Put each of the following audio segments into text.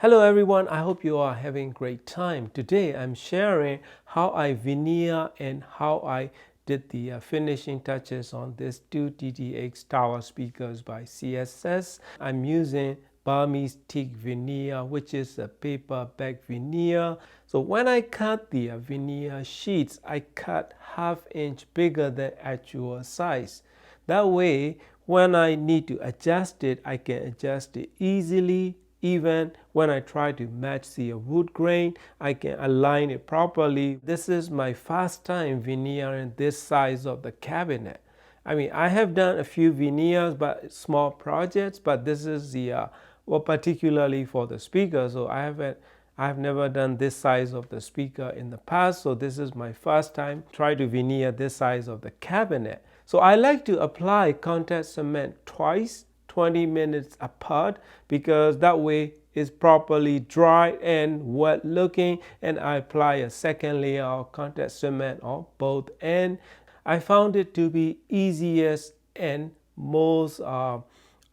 Hello everyone, I hope you are having a great time. Today I'm sharing how I veneer and how I did the finishing touches on this 2TD-X tower speakers by CSS. I'm using Burmese Teak veneer, which is a paper back veneer. So when I cut the veneer sheets, I cut ½ inch bigger than actual size. That way, when I need to adjust it, I can adjust it easily. Even when I try to match the wood grain, I can align it properly. This is my first time veneering this size of the cabinet. I mean, I have done a few veneers, but small projects, but this is the, particularly for the speaker. So I've never done this size of the speaker in the past. So this is my first time try to veneer this size of the cabinet. So I like to apply contact cement twice, 20 minutes apart, because that way it's properly dry and wet looking, and I apply a second layer of contact cement on both ends. I found it to be easiest and most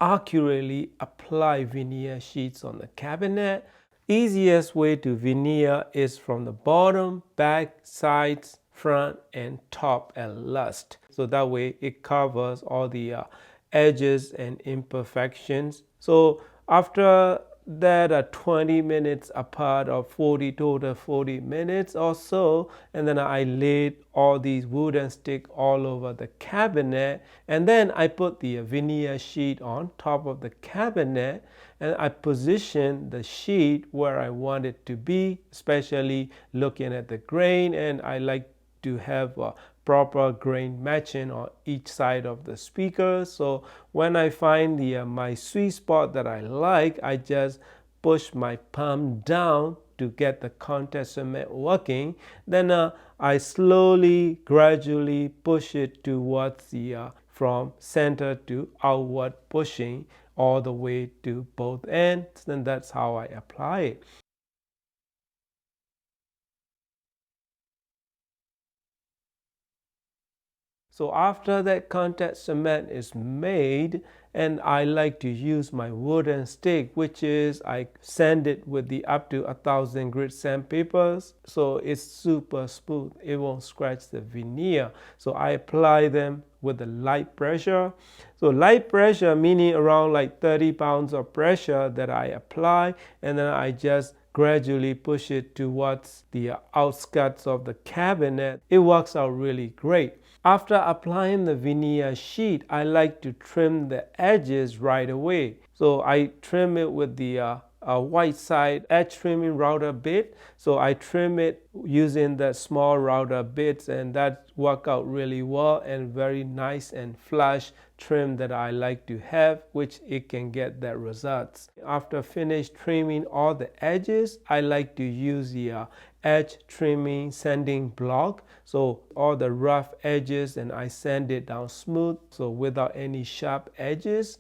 accurately apply veneer sheets on the cabinet. Easiest way to veneer is from the bottom, back, sides, front, and top and last. So that way it covers all the edges and imperfections. So after that 20 minutes apart, or 40 minutes or so, and then I laid all these wooden sticks all over the cabinet, and then I put the veneer sheet on top of the cabinet, and I position the sheet where I want it to be, especially looking at the grain, and I like to have a proper grain matching on each side of the speaker. So when I find the my sweet spot that I like, I just push my palm down to get the contact cement working. Then I slowly, gradually push it towards the from center to outward, pushing all the way to both ends. Then that's how I apply it. So after that contact cement is made, and I like to use my wooden stick, which is I sand it with the up to 1,000 grit sandpapers, so it's super smooth, it won't scratch the veneer. So I apply them with the light pressure. So light pressure meaning around like 30 pounds of pressure that I apply, and then I just gradually push it towards the outskirts of the cabinet. It works out really great. After applying the veneer sheet, I like to trim the edges right away. So I trim it with the white side edge trimming router bit. So I trim it using the small router bits, and that work out really well, and very nice and flush trim that I like to have, which it can get that results. After finish trimming all the edges, I like to use the edge trimming sanding block, so all the rough edges, and I sand it down smooth, so without any sharp edges.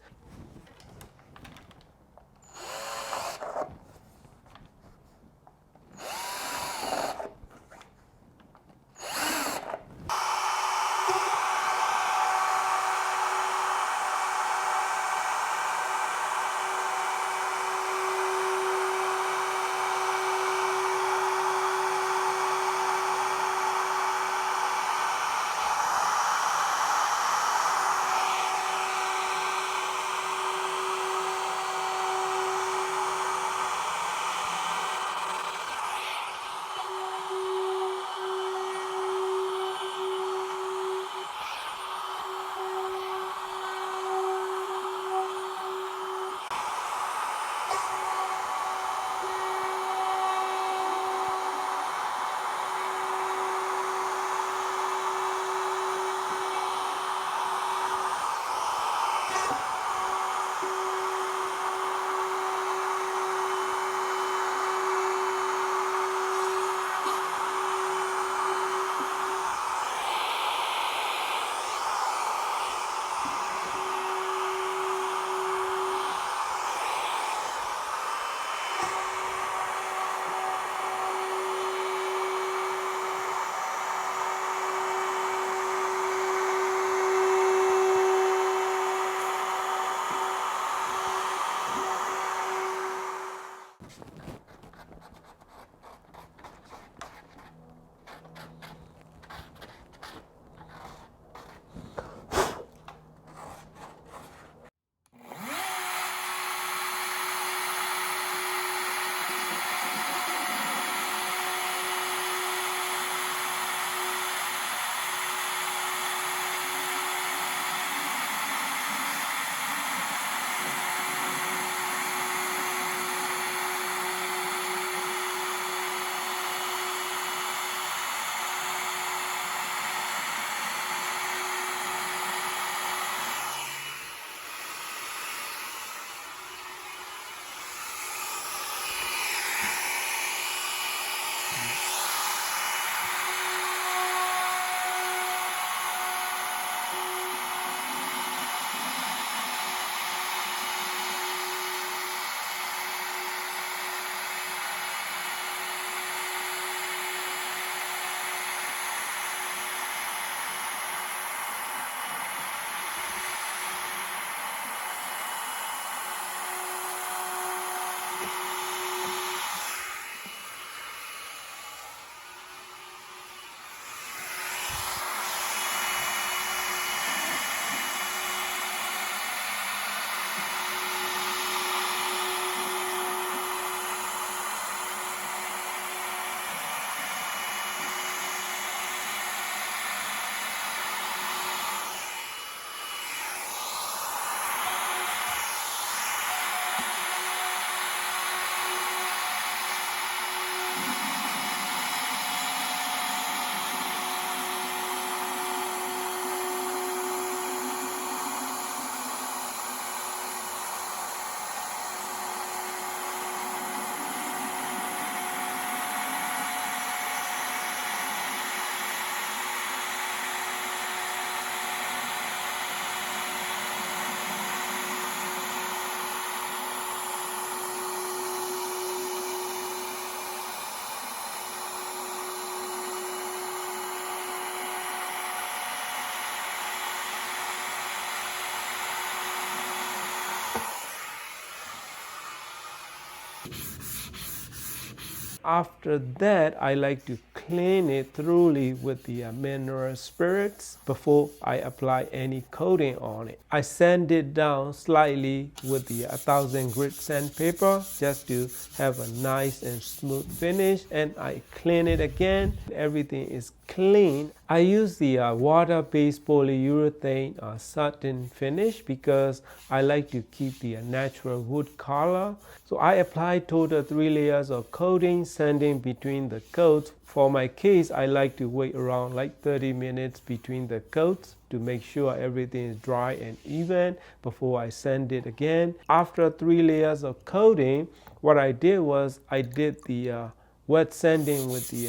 After that, I like to clean it thoroughly with the mineral spirits before I apply any coating on it. I sand it down slightly with the 1000 grit sandpaper just to have a nice and smooth finish, and I clean it again. Everything is clean. I use the water-based polyurethane satin finish because I like to keep the natural wood color. So I apply total 3 layers of coating, sanding between the coats. For my case, I like to wait around like 30 minutes between the coats to make sure everything is dry and even before I sand it again. After 3 layers of coating, what I did was I did the wet sanding with the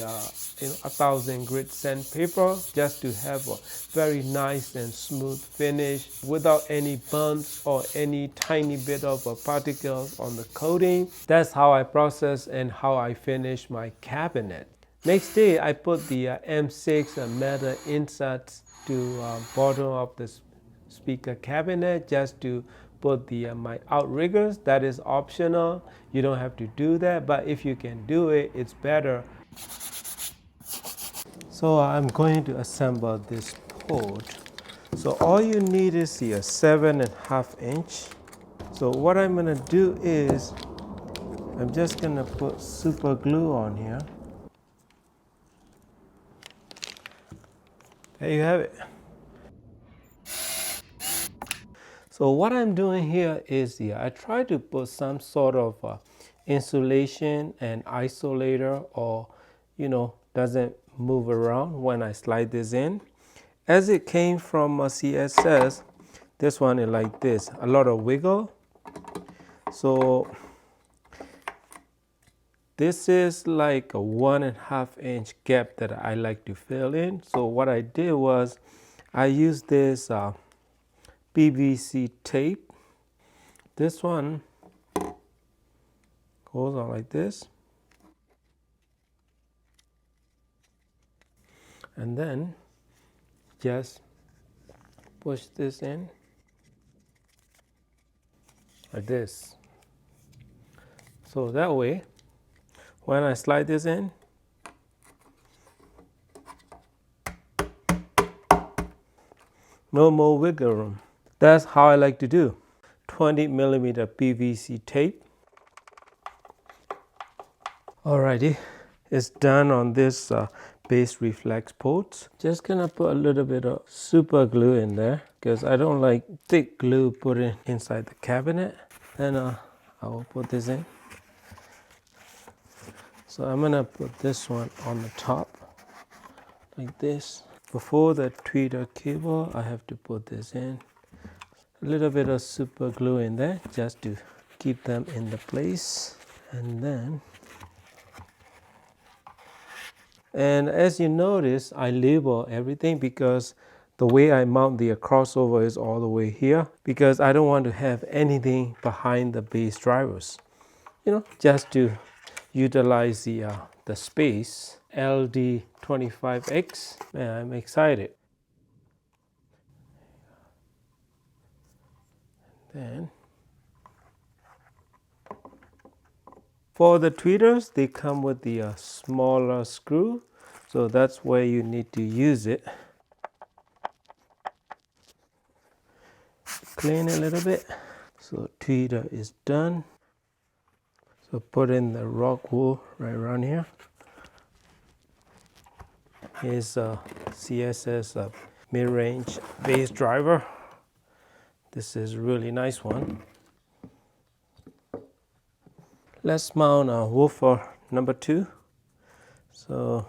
1000 grit sandpaper just to have a very nice and smooth finish without any bumps or any tiny bit of particles on the coating. That's how I process and how I finish my cabinet. Next day, I put the M6 metal inserts to bottom of the speaker cabinet just to put the my outriggers. That is optional. You don't have to do that, but if you can do it, it's better. So I'm going to assemble this port. So all you need is the 7.5 inch. So what I'm going to do is I'm just going to put super glue on here. There you have it. So what I'm doing here is I try to put some sort of insulation and isolator, or doesn't move around when I slide this in. As it came from a CSS, this one is like this, a lot of wiggle. So this is like a 1.5 inch gap that I like to fill in. So what I did was I used this PVC tape. This one goes on like this, and then just push this in like this. So that way when I slide this in, no more wiggle room. That's how I like to do. 20mm PVC tape. Alrighty, it's done on this base reflex ports. Just gonna put a little bit of super glue in there because I don't like thick glue put in inside the cabinet. Then I will put this in. So I'm gonna put this one on the top like this. Before the tweeter cable, I have to put this in. A little bit of super glue in there just to keep them in the place. And as you notice, I label everything because the way I mount the crossover is all the way here because I don't want to have anything behind the base drivers. You know, just to utilize the space. LD25X, man, I'm excited. Then for the tweeters, they come with the smaller screw, so that's where you need to use it. Clean a little bit. So tweeter is done. So put in the rock wool right around here. Here's a CSS mid-range base driver. This is a really nice one. Let's mount a woofer number 2. So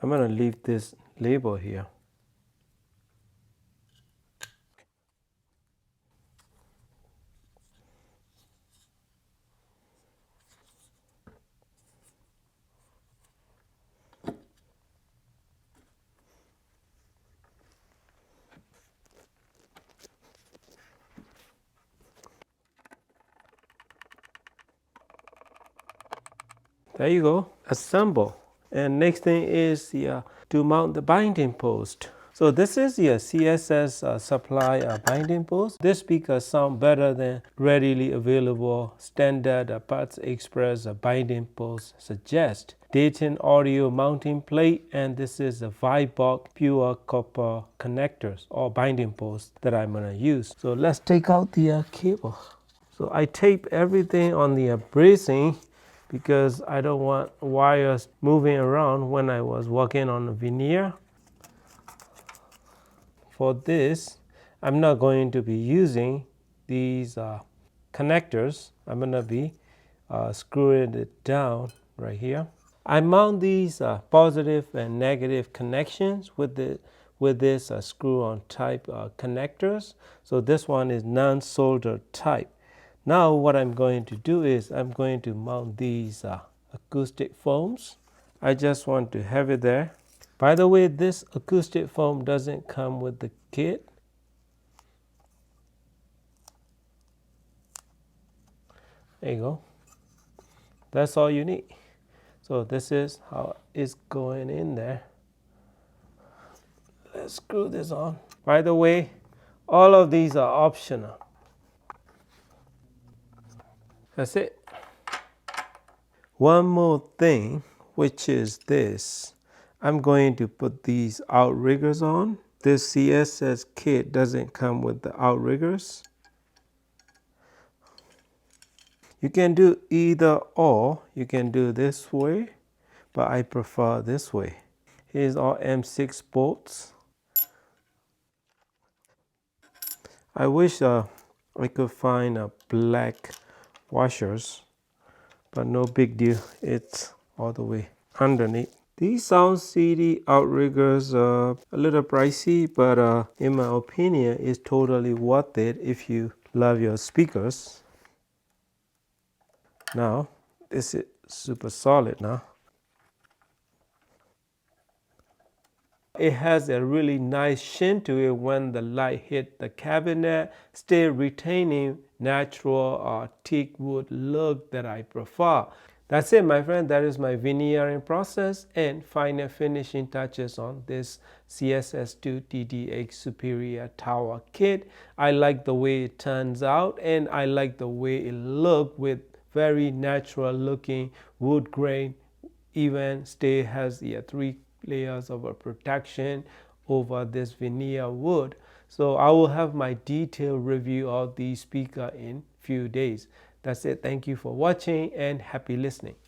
I'm going to leave this label here. There you go, assemble. And next thing is to mount the binding post. So this is the CSS supply binding post. This speaker sounds better than readily available standard Parts Express binding post suggest. Dayton audio mounting plate, and this is a Vibok pure copper connectors or binding post that I'm going to use. So let's take out the cable. So I tape everything on the bracing because I don't want wires moving around when I was working on the veneer. For this, I'm not going to be using these connectors. I'm going to be screwing it down right here. I mount these positive and negative connections with this screw-on type connectors. So this one is non-solder type. Now what I'm going to do is I'm going to mount these acoustic foams. I just want to have it there. By the way, this acoustic foam doesn't come with the kit. There you go. That's all you need. So this is how it's going in there. Let's screw this on. By the way, all of these are optional. That's it. One more thing, which is this. I'm going to put these Outriggers on. This CSS kit doesn't come with the Outriggers. You can do either or. You can do this way, but I prefer this way. Here's our M6 bolts. I wish I could find black washers, but no big deal. It's all the way underneath. These Sound CD Outriggers are a little pricey, but in my opinion, it's totally worth it if you love your speakers. Now, this is super solid now. It has a really nice sheen to it when the light hit the cabinet, still retaining natural teak wood look that I prefer. That's it, my friend. That is my veneering process and final finishing touches on this CSS 2TD-X Superior Tower kit. I like the way it turns out, and I like the way it looks with very natural looking wood grain even has the 3 layers of a protection over this veneer wood. So I will have my detailed review of the speaker in few days. That's it. Thank you for watching and happy listening.